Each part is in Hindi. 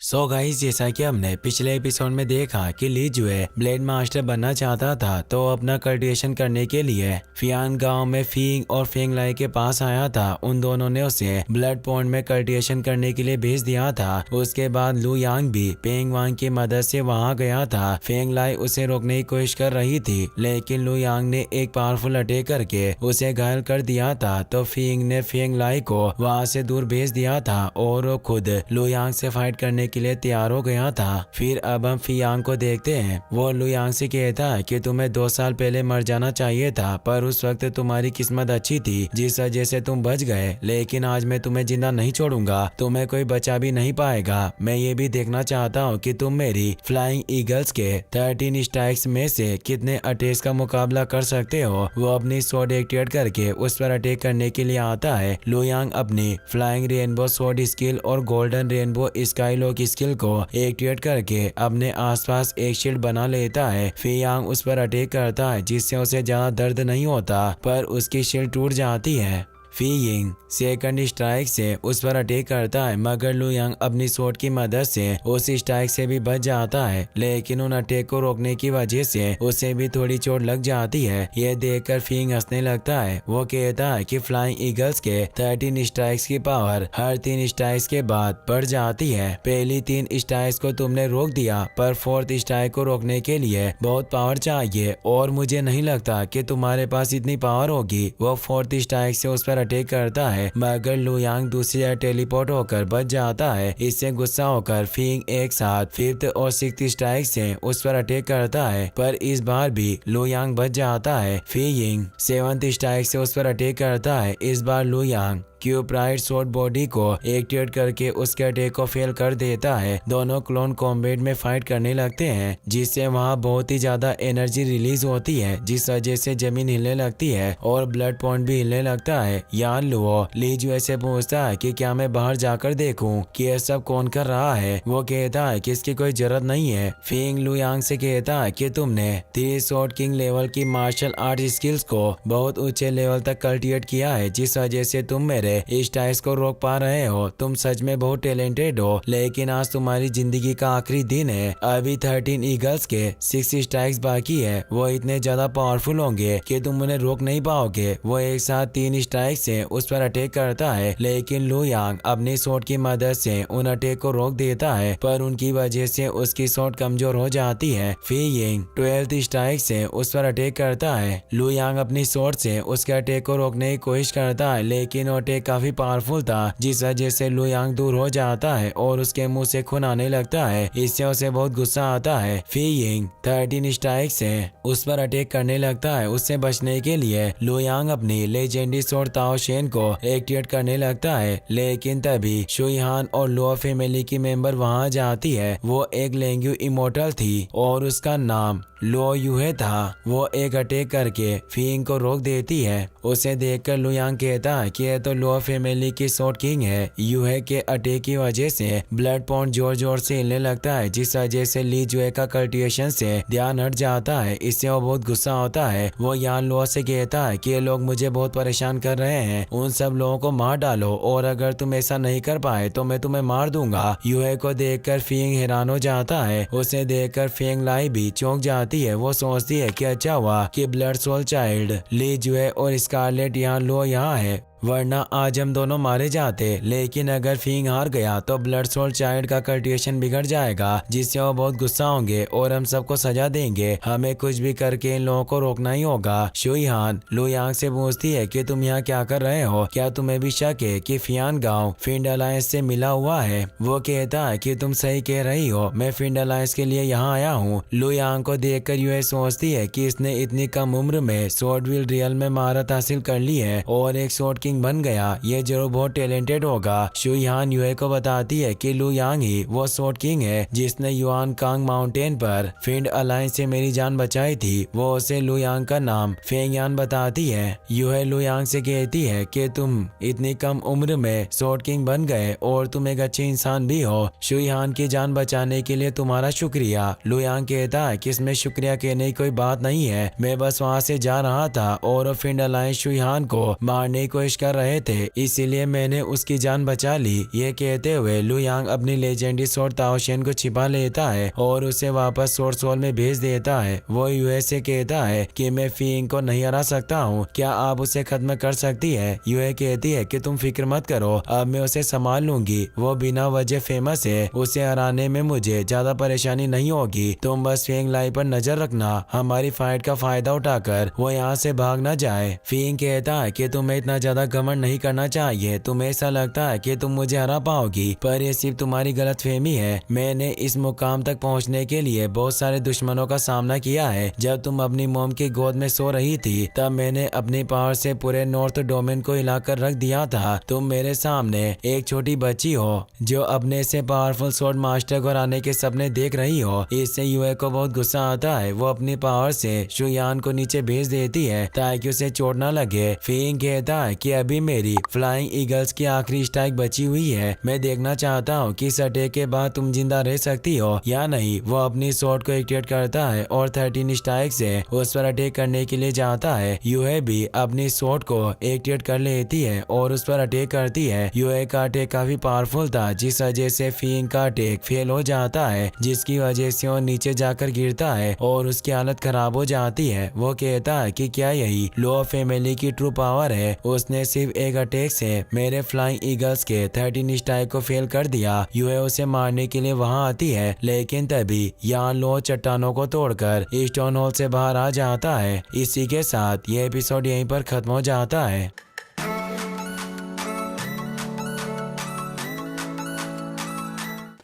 सो गाइस, जैसा कि हमने पिछले एपिसोड में देखा कि ली जुए ब्लेड मास्टर बनना चाहता था, तो अपना कल्टिवेशन करने के लिए फियान गांव में फींग और फेंग लाई के पास आया था। उन दोनों ने उसे ब्लड पॉन्ड में कल्टिवेशन करने के लिए भेज दिया था। उसके बाद लू यांग भी पेंग वांग की मदद से वहां गया था। फेंग लाई उसे रोकने की कोशिश कर रही थी, लेकिन लू यांग ने एक पावरफुल अटैक करके उसे घायल कर दिया था। तो फींग ने फेंग लाई को वहां से दूर भेज दिया था और वो खुद लू यांग से फाइट करने के लिए तैयार हो गया था। फिर अब हम फियांग को देखते हैं। वो लू यांग से कहता है कि तुम्हें 2 साल पहले मर जाना चाहिए था, पर उस वक्त तुम्हारी किस्मत अच्छी थी जिस वजह से तुम बच गए। लेकिन आज मैं तुम्हें जिंदा नहीं छोड़ूंगा, तुम्हें कोई बचा भी नहीं पाएगा। मैं ये भी देखना चाहता हूँ कि तुम मेरी फ्लाइंग ईगल्स के 13 स्ट्राइक्स में से कितने अटैक्स का मुकाबला कर सकते हो। वो अपनी स्वॉर्ड एक्टिवेट करके उस पर अटैक करने के लिए आता है। लू यांग अपनी फ्लाइंग रेनबो स्वॉर्ड स्किल और गोल्डन रेनबो स्काईलॉक स्किल को एक्टिवेट करके अपने आसपास एक शील्ड बना लेता है। फियांग उस पर अटैक करता है, जिससे उसे ज्यादा दर्द नहीं होता, पर उसकी शील्ड टूट जाती है। फी यिंग सेकंड स्ट्राइक से उस पर अटैक करता है, मगर लू यांग अपनी स्वॉर्ड की मदद से उस स्ट्राइक से भी बच जाता है। लेकिन उन अटैक को रोकने की वजह से उसे भी थोड़ी चोट लग जाती है। यह देखकर फींग हंसने लगता है। वो कहता है कि फ्लाइंग ईगल्स के 13 स्ट्राइक्स की पावर हर 3 स्ट्राइक्स के बाद बढ़ जाती है। पहली 3 स्ट्राइक्स को तुमने रोक दिया, पर 4th स्ट्राइक को रोकने के लिए बहुत पावर चाहिए, और मुझे नहीं लगता कि तुम्हारे पास इतनी पावर होगी। वो 4th स्ट्राइक से उस पर अटैक करता है, मगर लू यांग दूसरी जगह टेलीपोर्ट होकर बच जाता है। इससे गुस्सा होकर फींग एक साथ 5th और 6th स्ट्राइक से उस पर अटैक करता है, पर इस बार भी लू यांग बच जाता है। फीइंग 7th स्ट्राइक से उस पर अटैक करता है। इस बार लू यांग क्यूब्राइट स्वॉर्ड बॉडी को एक्टिवेट करके उसके अटैक को फेल कर देता है। दोनों क्लोन कॉम्बैट में फाइट करने लगते हैं, जिससे वहाँ बहुत ही ज्यादा एनर्जी रिलीज होती है, जिस वजह से जमीन हिलने लगती है और ब्लड पॉइंट भी हिलने लगता है। यान लुओ ली जुए से पूछता है कि क्या मैं बाहर जाकर देखूं कि यह सब कौन कर रहा है। वो कहता है कि इसकी कोई जरूरत नहीं है। फिंग लू यांग से कहता है कि तुमने 3 स्वॉर्ड किंग लेवल की मार्शल आर्ट स्किल्स को बहुत ऊंचे लेवल तक कल्टिवेट किया है, जिस वजह से तुम मेरे इस टाइस को रोक पा रहे हो। तुम सच में बहुत टैलेंटेड हो, लेकिन आज तुम्हारी जिंदगी का आखिरी दिन है। अभी 13 ईगल्स के 6 स्ट्राइक्स बाकी है। वो इतने ज्यादा पावरफुल होंगे कि तुम उन्हें रोक नहीं पाओगे। वो एक साथ 3 स्ट्राइक से उस पर अटैक करता है, लेकिन लू यांग अपनी स्वॉर्ड की मदद से उन अटैक को रोक देता है, पर उनकी वजह से उसकी स्वॉर्ड कमजोर हो जाती है। फी यिंग 12th स्ट्राइक से उस पर अटैक करता है। लू यांग अपनी स्वॉर्ड से उसके अटैक को रोकने की कोशिश करता है, लेकिन वो अटैक काफी पावरफुल था, जिस वजह से लू यांग दूर हो जाता है और उसके मुंह से खून आने लगता है। इससे उसे बहुत गुस्सा आता है। फी यिंग 13 स्ट्राइक से उस पर अटैक करने लगता है। उससे बचने के लिए लू यांग अपनी लेजेंडरी स्वॉर्ड ताओ शेन को एक्टिवेट करने लगता है, लेकिन तभी शुई हान और लुओ फैमिली की मेंबर वहां जाती है। वो एक लेंग्यू इमोर्टल थी और उसका नाम लो यूहे था। वो एक अटैक करके फींग को रोक देती है। उसे देखकर लू यांग कहता है कि यह तो लो फैमिली की स्वॉर्ड किंग है। यूहे के अटैक की वजह से ब्लड पॉन्ड जोर जोर से हिलने लगता है, जिस वजह से ली जुए का कल्टिवेशन से ध्यान हट जाता है। इससे वो बहुत गुस्सा होता है। वो यान लो से कहता है कि ये लोग मुझे बहुत परेशान कर रहे हैं, उन सब लोगों को मार डालो, और अगर तुम ऐसा नहीं कर पाए तो मैं तुम्हें मार दूंगा। यूहे को देखकर फींग हैरान हो जाता है। उसे देखकर फेंग लाई भी चौंक जाती है। वो सोचती है कि अच्छा हुआ कि ब्लड सोल चाइल्ड ली जुए और स्कारलेट यहाँ लो यहाँ है, वरना आज हम दोनों मारे जाते। लेकिन अगर फींग हार गया तो ब्लड सोल चाइल्ड का कल्टिवेशन बिगड़ जाएगा, जिससे वो बहुत गुस्सा होंगे और हम सबको सजा देंगे। हमें कुछ भी करके इन लोगों को रोकना ही होगा। शुई हान लू यांग से पूछती है कि तुम यहाँ क्या कर रहे हो? क्या तुम्हें भी शक है कि फियान गांव फिंड अलायंस से मिला हुआ है? वो कहता है कि तुम सही कह रही हो, मैं फिंड अलायंस के लिए यहाँ आया हूँ। लू यांग को देखकर यूए सोचती है कि इसने इतनी कम उम्र में स्वॉर्ड विल रियल में महारत हासिल कर ली है और एक स्वॉर्ड किंग बन गया। ये जरूर बहुत टैलेंटेड होगा। शुई हान यूए को बताती है कि लू यांग ही वो स्वॉर्ड किंग है जिसने युआन कांग माउंटेन पर फिंड अलायंस से मेरी जान बचाई थी। वो उसे लू यांग का नाम फेंग यान बताती है। यूए लू यांग से कहती है कि तुम इतनी कम उम्र में स्वॉर्ड किंग बन गए और तुम एक अच्छे इंसान भी हो। शुई हान की जान बचाने के लिए तुम्हारा शुक्रिया। लू यांग कहता है कि इसमें शुक्रिया कहने की कोई बात नहीं है, मैं बस वहाँ से जा रहा था और फिंड अलायंस शुई हान को मारने की कोशिश कर रहे थे, इसीलिए मैंने उसकी जान बचा ली। ये कहते हुए लू यांग अपनी लेजेंडरी स्वॉर्ड ताओशियन को छिपा लेता है और उसे वापस स्वॉर्ड सोल में भेज देता है। वो यूए से कहता है कि मैं फीइंग को नहीं हरा सकता हूँ, क्या आप उसे खत्म कर सकती है? यूए कहती है कि तुम फिक्र मत करो, अब मैं उसे संभाल लूंगी। वो बिना वजह फेमस है, उसे हराने में मुझे ज्यादा परेशानी नहीं होगी। तुम बस फेंग लाई पर नजर रखना, हमारी फाइट का फायदा उठाकर वो यहाँ से भाग न जाए। फीइंग कहता है कि तुम्हें इतना ज्यादा घमंड नहीं करना चाहिए, तुम्हें ऐसा लगता है कि तुम मुझे हरा पाओगी, पर यह सिर्फ तुम्हारी गलतफहमी है। मैंने इस मुकाम तक पहुँचने के लिए बहुत सारे दुश्मनों का सामना किया है। जब तुम अपनी मॉम की गोद में सो रही थी तब मैंने अपनी पावर से पूरे नॉर्थ डोमेन को हिलाकर रख दिया था। तुम मेरे सामने एक छोटी बच्ची हो जो अपने से पावरफुल स्वॉर्ड मास्टर को हराने के सपने देख रही हो। इससे यूए को बहुत गुस्सा आता है। वो अपनी पावर से शुयान को नीचे भेज देती है ताकि उसे चोट न लगे। फीइंग कहता है कि अभी मेरी फ्लाइंग ईगल्स की आखिरी स्ट्राइक बची हुई है, मैं देखना चाहता हूँ कि इस अटैक के बाद तुम जिंदा रह सकती हो या नहीं। वो अपनी स्वॉर्ड को एक्टिवेट करता है और 13 स्ट्राइक से उस पर अटैक करने के लिए जाता है। यूए भी अपनी स्वॉर्ड को एक्टिवेट कर लेती है और उस पर अटैक करती है। यूए का अटैक काफी पावरफुल था, जिस वजह से फीइंग का अटैक फेल हो जाता है, जिसकी वजह से वो नीचे जाकर गिरता है और उसकी हालत खराब हो जाती है। वो कहता है कि क्या यही लो फैमिली की ट्रू पावर है? उसने सिर्फ एक अटैक से मेरे फ्लाइंग ईगल्स के 13 स्ट्राइक को फेल कर दिया। यूए उसे मारने के लिए वहां आती है, लेकिन तभी यहाँ लो चट्टानों को तोड़कर स्टोन होल से बाहर आ जाता है। इसी के साथ ये एपिसोड यहीं पर खत्म हो जाता है।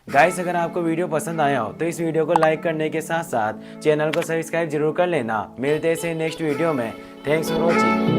गाइस, अगर आपको वीडियो पसंद आया हो तो इस वीडियो को लाइक करने के साथ साथ चैनल को सब्सक्राइब जरूर कर लेना। मिलते हैं नेक्स्ट वीडियो में। Thanks for watching.